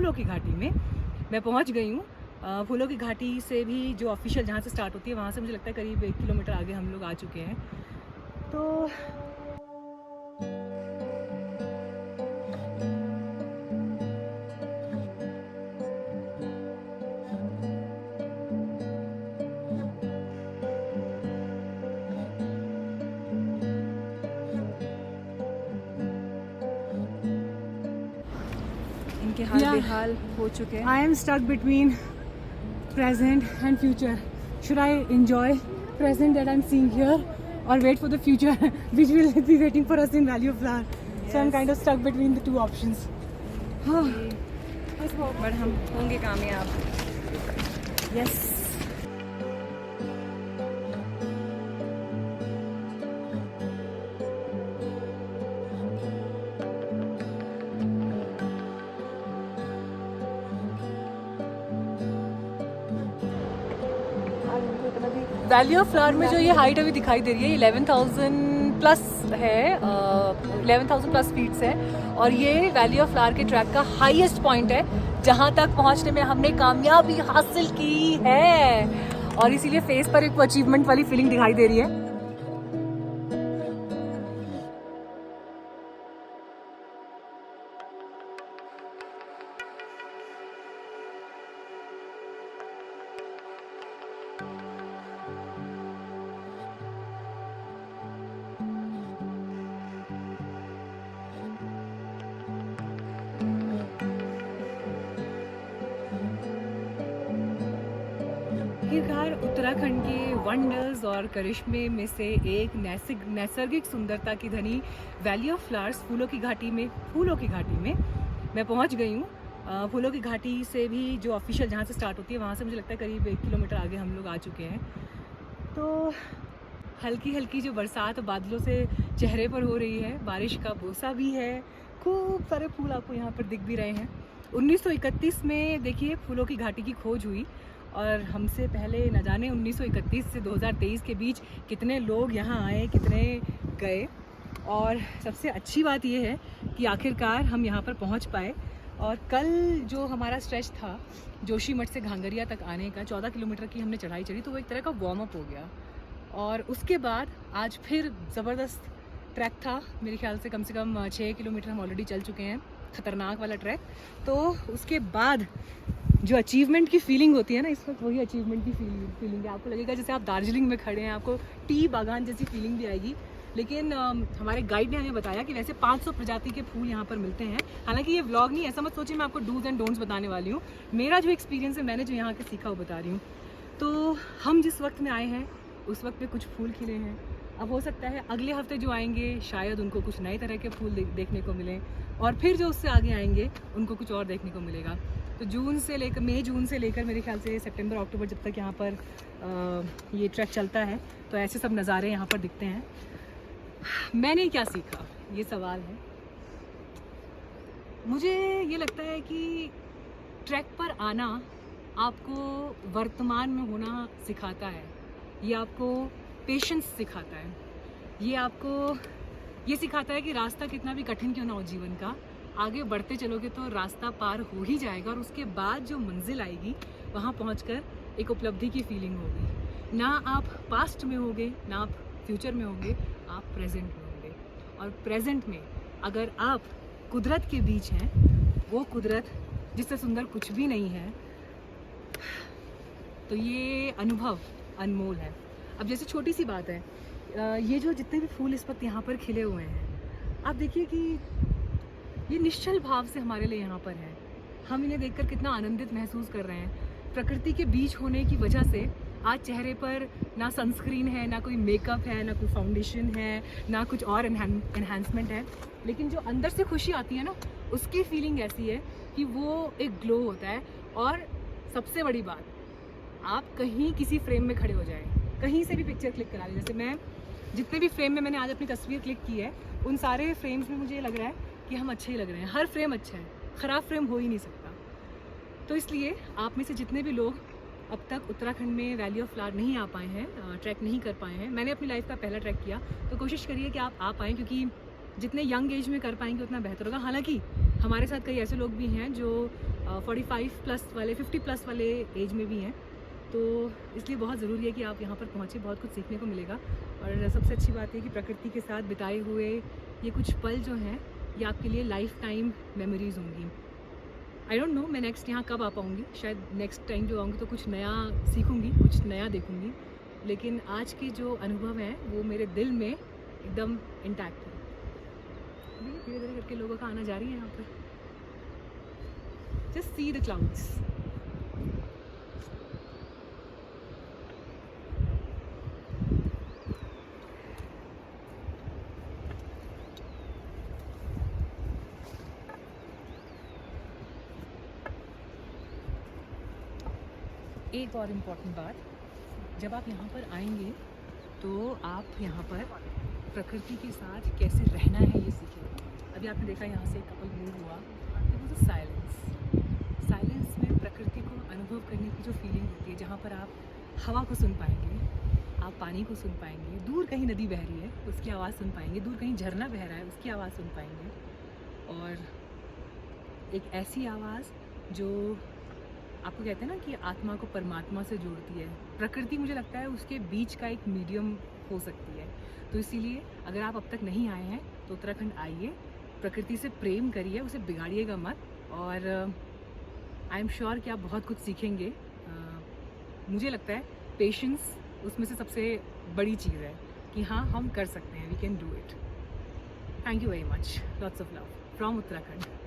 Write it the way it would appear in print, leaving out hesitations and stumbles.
फूलों की घाटी में मैं पहुंच गई हूँ। फूलों की घाटी से भी जो ऑफिशियल जहाँ से स्टार्ट होती है वहाँ से मुझे लगता है करीब 1 किलोमीटर आगे हम लोग आ चुके हैं। तो इनके हाल बेहाल हो चुके हैं। I am stuck between present and future. Should I enjoy present that I'm seeing here or wait for the future which will be waiting for us in Valley of Flower? So I'm kind of stuck between the two options. But हम होंगे कामयाब। Yes. Valley of flower में जो ये height अभी दिखाई दे रही है 11,000 प्लस है, 11,000 प्लस फीट्स है और ये वैली ऑफ फ्लावर के ट्रैक का हाईएस्ट पॉइंट है जहाँ तक पहुँचने में हमने कामयाबी हासिल की है और इसीलिए फेस पर एक अचीवमेंट वाली फीलिंग दिखाई दे रही है। आखिरकार उत्तराखंड के वंडर्स और करिश्मे में से एक नैसर्गिक सुंदरता की धनी वैली ऑफ फ्लावर्स फूलों की घाटी में मैं पहुंच गई हूँ। फूलों की घाटी से भी जो ऑफिशियल जहाँ से स्टार्ट होती है वहाँ से मुझे लगता है करीब 1 किलोमीटर आगे हम लोग आ चुके हैं। तो हल्की हल्की जो बरसात बादलों से चेहरे पर हो रही है, बारिश का बोसा भी है, खूब सारे फूल आपको यहाँ पर दिख भी रहे हैं। 1931 में देखिए फूलों की घाटी की खोज हुई और हमसे पहले न जाने 1931 से 2023 के बीच कितने लोग यहाँ आए, कितने गए। और सबसे अच्छी बात यह है कि आखिरकार हम यहाँ पर पहुँच पाए और कल जो हमारा स्ट्रेच था जोशीमठ से घांगरिया तक आने का 14 किलोमीटर की हमने चढ़ाई चढ़ी, तो वो एक तरह का वार्म अप हो गया। और उसके बाद आज फिर ज़बरदस्त ट्रैक था, मेरे ख्याल से कम 6 किलोमीटर हम ऑलरेडी चल चुके हैं, ख़तरनाक वाला ट्रैक। तो उसके बाद जो अचीवमेंट की फीलिंग होती है ना, इस वक्त वही अचीवमेंट की फीलिंग है। आपको लगेगा जैसे आप दार्जिलिंग में खड़े हैं, आपको टी बागान जैसी फीलिंग भी आएगी। लेकिन हमारे गाइड ने हमें बताया कि वैसे 500 प्रजाति के फूल यहाँ पर मिलते हैं। हालांकि ये व्लॉग नहीं, ऐसा मत सोचिए मैं आपको डूज एंड डोंट्स बताने वाली हूँ। मेरा जो एक्सपीरियंस है, मैंने जो यहाँ के सीखा वो बता रही हूँ। तो हम जिस वक्त में आए हैं उस वक्त पे कुछ फूल खिले हैं। अब हो सकता है अगले हफ्ते जो आएंगे शायद उनको कुछ नए तरह के फूल देखने को मिलें और फिर जो उससे आगे आएंगे उनको कुछ और देखने को मिलेगा। तो जून से लेकर मेरे ख्याल से सितंबर अक्टूबर जब तक यहाँ पर ये ट्रैक चलता है तो ऐसे सब नज़ारे यहाँ पर दिखते हैं। मैंने क्या सीखा, ये सवाल है। मुझे ये लगता है कि ट्रैक पर आना आपको वर्तमान में होना सिखाता है, ये आपको पेशेंस सिखाता है, ये आपको ये सिखाता है कि रास्ता कितना भी कठिन क्यों ना हो जीवन का, आगे बढ़ते चलोगे तो रास्ता पार हो ही जाएगा और उसके बाद जो मंजिल आएगी वहाँ पहुँचकर एक उपलब्धि की फीलिंग होगी। ना आप पास्ट में होगे, ना आप फ्यूचर में होंगे, आप प्रेजेंट में होंगे। और प्रेजेंट में अगर आप कुदरत के बीच हैं, वो कुदरत जिससे सुंदर कुछ भी नहीं है, तो ये अनुभव अनमोल है। अब जैसे छोटी सी बात है, ये जो जितने भी फूल इस वक्त यहाँ पर खिले हुए हैं, आप देखिए कि ये निश्चल भाव से हमारे लिए यहाँ पर है। हम इन्हें देखकर कितना आनंदित महसूस कर रहे हैं। प्रकृति के बीच होने की वजह से आज चेहरे पर ना सनस्क्रीन है, ना कोई मेकअप है, ना कोई फाउंडेशन है, ना कुछ और एनहांसमेंट है, लेकिन जो अंदर से खुशी आती है ना, उसकी फीलिंग ऐसी है कि वो एक ग्लो होता है। और सबसे बड़ी बात, आप कहीं किसी फ्रेम में खड़े हो जाएं, कहीं से भी पिक्चर क्लिक करा लें। जैसे मैं जितने भी फ्रेम में मैंने आज अपनी तस्वीर क्लिक की है, उन सारे फ्रेम्स में मुझे ये लग रहा है कि हम अच्छे ही लग रहे हैं। हर फ्रेम अच्छा है, ख़राब फ्रेम हो ही नहीं सकता। तो इसलिए आप में से जितने भी लोग अब तक उत्तराखंड में वैली ऑफ फ्लावर नहीं आ पाए हैं, ट्रैक नहीं कर पाए हैं, मैंने अपनी लाइफ का पहला ट्रैक किया, तो कोशिश करिए कि आप आ पाएँ, क्योंकि जितने यंग एज में कर पाएंगे उतना बेहतर होगा। हालांकि हमारे साथ कई ऐसे लोग भी हैं जो 45 प्लस वाले, 50 प्लस वाले एज में भी हैं, तो इसलिए बहुत ज़रूरी है कि आप यहाँ पर पहुँचे, बहुत कुछ सीखने को मिलेगा। और सबसे अच्छी बात है कि प्रकृति के साथ बिताए हुए ये कुछ पल जो हैं ये आपके लिए लाइफ टाइम मेमोरीज़ होंगी। आई डोंट नो मैं नेक्स्ट यहाँ कब आ पाऊँगी, शायद नेक्स्ट टाइम जो आऊँगी तो कुछ नया सीखूँगी, कुछ नया देखूँगी, लेकिन आज के जो अनुभव हैं वो मेरे दिल में एकदम इंटैक्ट है। धीरे धीरे करके लोगों का आना जारी है यहाँ पर। Just see the clouds. एक और इम्पॉर्टेंट बात, जब आप यहाँ पर आएंगे तो आप यहाँ पर प्रकृति के साथ कैसे रहना है ये सीखेंगे। अभी आपने देखा यहाँ से कपल मूव हुआ, it was a silence. Silence में प्रकृति को अनुभव करने की जो फीलिंग होती है, जहाँ पर आप हवा को सुन पाएंगे, आप पानी को सुन पाएंगे, दूर कहीं नदी बह रही है उसकी आवाज़ सुन पाएंगे, दूर कहीं झरना बह रहा है उसकी आवाज़ सुन पाएंगे। और एक ऐसी आवाज़ जो आपको कहते हैं ना कि आत्मा को परमात्मा से जोड़ती है, प्रकृति मुझे लगता है उसके बीच का एक मीडियम हो सकती है। तो इसीलिए अगर आप अब तक नहीं आए हैं तो उत्तराखंड आइए, प्रकृति से प्रेम करिए, उसे बिगाड़िएगा मत, और आई एम श्योर कि आप बहुत कुछ सीखेंगे। मुझे लगता है पेशेंस उसमें से सबसे बड़ी चीज़ है कि हाँ हम कर सकते हैं, we can do it. Thank you very much, lots of love from Uttarakhand.